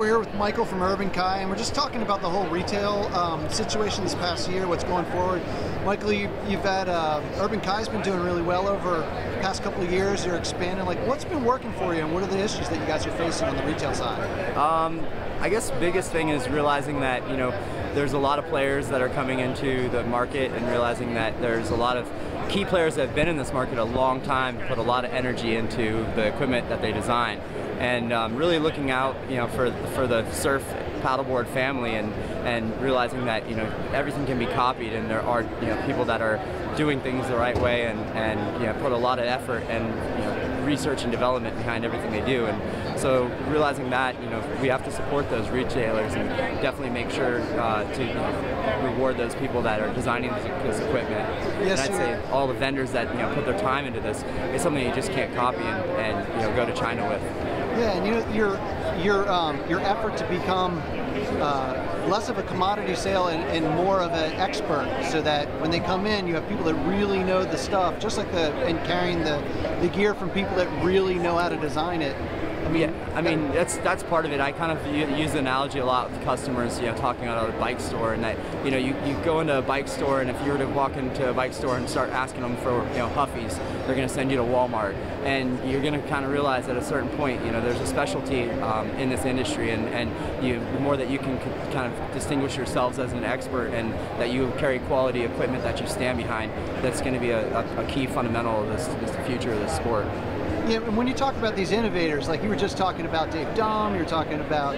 We're here with Michael from UrbanKai, and we're just talking about the whole retail situation this past year, what's going forward. Michael, you've had UrbanKai's been doing really well over the past couple of years. You're expanding. Like, what's been working for you, and what are the issues that you guys are facing on the retail side? I guess the biggest thing is realizing that there's a lot of players that are coming into the market, and realizing that there's a lot of key players that have been in this market a long time, put a lot of energy into the equipment that they design, and really looking out for the surf paddleboard family, and realizing that everything can be copied, and there are people that are doing things the right way, and put a lot of effort and research and development behind everything they do. And so realizing that we have to support those retailers and definitely make sure to reward those people that are designing this equipment. Yes, and I'd say all the vendors that put their time into this is something you just can't copy and go to China with. Yeah, and your effort to become less of a commodity sale and more of an expert, so that when they come in, you have people that really know the stuff, just like and carrying the gear from people that really know how to design it. I mean that's part of it. I kind of use the analogy a lot with customers, talking about a bike store, and that you go into a bike store, and if you were to walk into a bike store and start asking them for Huffies, they're going to send you to Walmart, and you're going to kind of realize at a certain point there's a specialty in this industry, and the more that you can kind of distinguish yourselves as an expert, and that you carry quality equipment that you stand behind, that's going to be a key fundamental of the future of this sport. Yeah, and when you talk about these innovators, like you were just talking about Dave Dom, you're talking about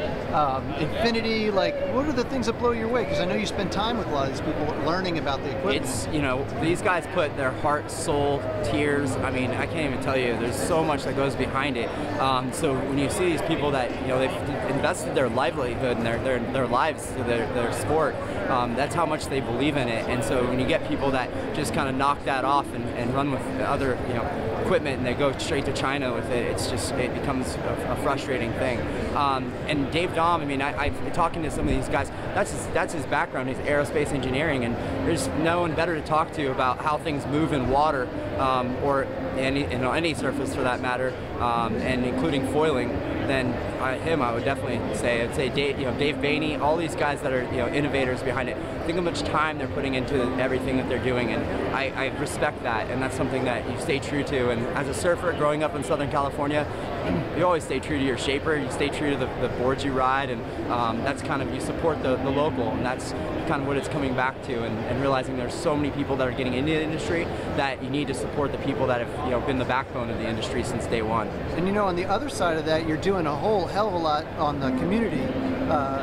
Infinity, like what are the things that blow you away? Because I know you spend time with a lot of these people learning about the equipment. It's, these guys put their heart, soul, tears, I mean, I can't even tell you, there's so much that goes behind it. So when you see these people that, they've invested their livelihood and their lives to their sport, that's how much they believe in it. And so when you get people that just kind of knock that off and run with other, equipment, and they go straight to China with it, it becomes a frustrating thing. And Dave Dom, I mean, I've talking to some of these guys, that's his background, he's aerospace engineering, and there's no one better to talk to about how things move in water, or any surface for that matter, and including foiling, than him. I would definitely say. I'd say Dave Bainey, all these guys that are innovators behind it. Think of how much time they're putting into everything that they're doing, and I respect that, and that's something that you stay true to. And as a surfer growing up in Southern California, you always stay true to your shaper, you stay true to the boards you ride, and that's kind of, you support the local, and that's kind of what it's coming back to, and realizing there's so many people that are getting into the industry that you need to support the people that have been the backbone of the industry since day one. And on the other side of that, you're doing a whole hell of a lot on the community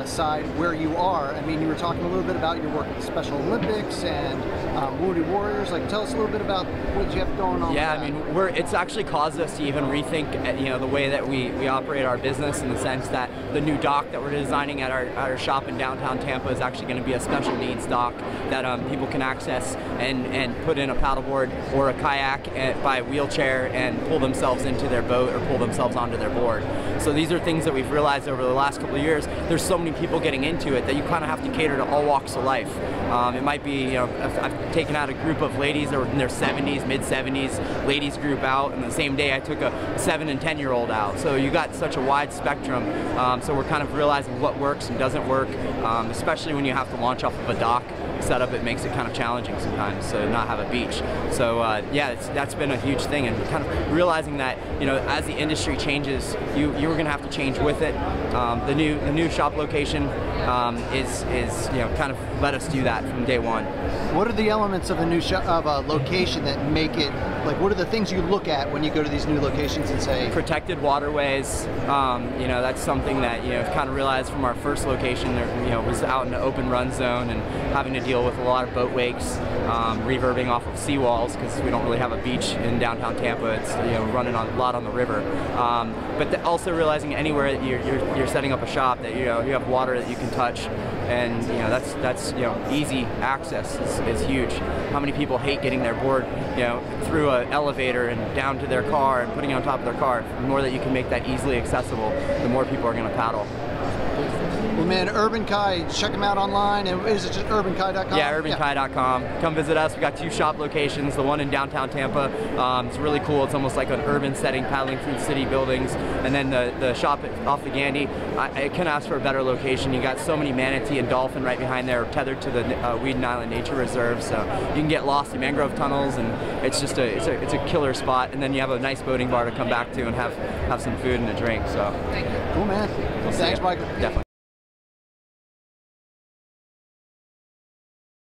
side where you are. I mean, you were talking a little bit about your work with the Special Olympics and Wounded Warriors. Like, tell us a little bit about what you have going on. Yeah, I mean, it's actually caused us to even rethink, the way that we operate our business, in the sense that the new dock that we're designing at our shop in downtown Tampa is actually going to be a special needs dock that people can access and put in a paddleboard or a kayak by wheelchair and pull themselves into their boat or pull themselves onto their board. So these are things that we've realized over the last couple of years. There's so many people getting into it that you kind of have to cater to all walks of life. It might be, I've taken out a group of ladies that were in their 70s, mid-70s, ladies group out, and the same day I took a 7 and 10-year-old out. So you got such a wide spectrum. So we're kind of realizing what works and doesn't work, especially when you have to launch off of a dock setup. It makes it kind of challenging sometimes to not have a beach. So yeah, that's been a huge thing, and kind of realizing that as the industry changes, you're going to have to change with it. The new shop location is kind of let us do that from day one. What are the elements of a location that make it, like, what are the things you look at when you go to these new locations and say? Protected waterways. That's something that kind of realized from our first location. There, was out in the open run zone and having to deal with a lot of boat wakes, reverbing off of seawalls, because we don't really have a beach in downtown Tampa. It's running a lot on the river. But also realizing anywhere that you're setting up a shop, that you have water that you can touch, and that's easy access is huge. How many people hate getting their board through an elevator and down to their car and putting it on top of their car? The more that you can make that easily accessible, the more people are going to paddle. Well, man, UrbanKai, check them out online. And is it just urbankai.com? Yeah, urbankai.com. Come visit us. We got 2 shop locations. The one in downtown Tampa. It's really cool. It's almost like an urban setting, paddling through city buildings. And then the shop off the Gandy. I couldn't ask for a better location. You got so many manatee and dolphin right behind there, tethered to the Weeden Island Nature Reserve. So you can get lost in mangrove tunnels, and it's just it's a killer spot. And then you have a nice boating bar to come back to and have some food and a drink. So cool, man. We'll Thanks, Michael. Definitely.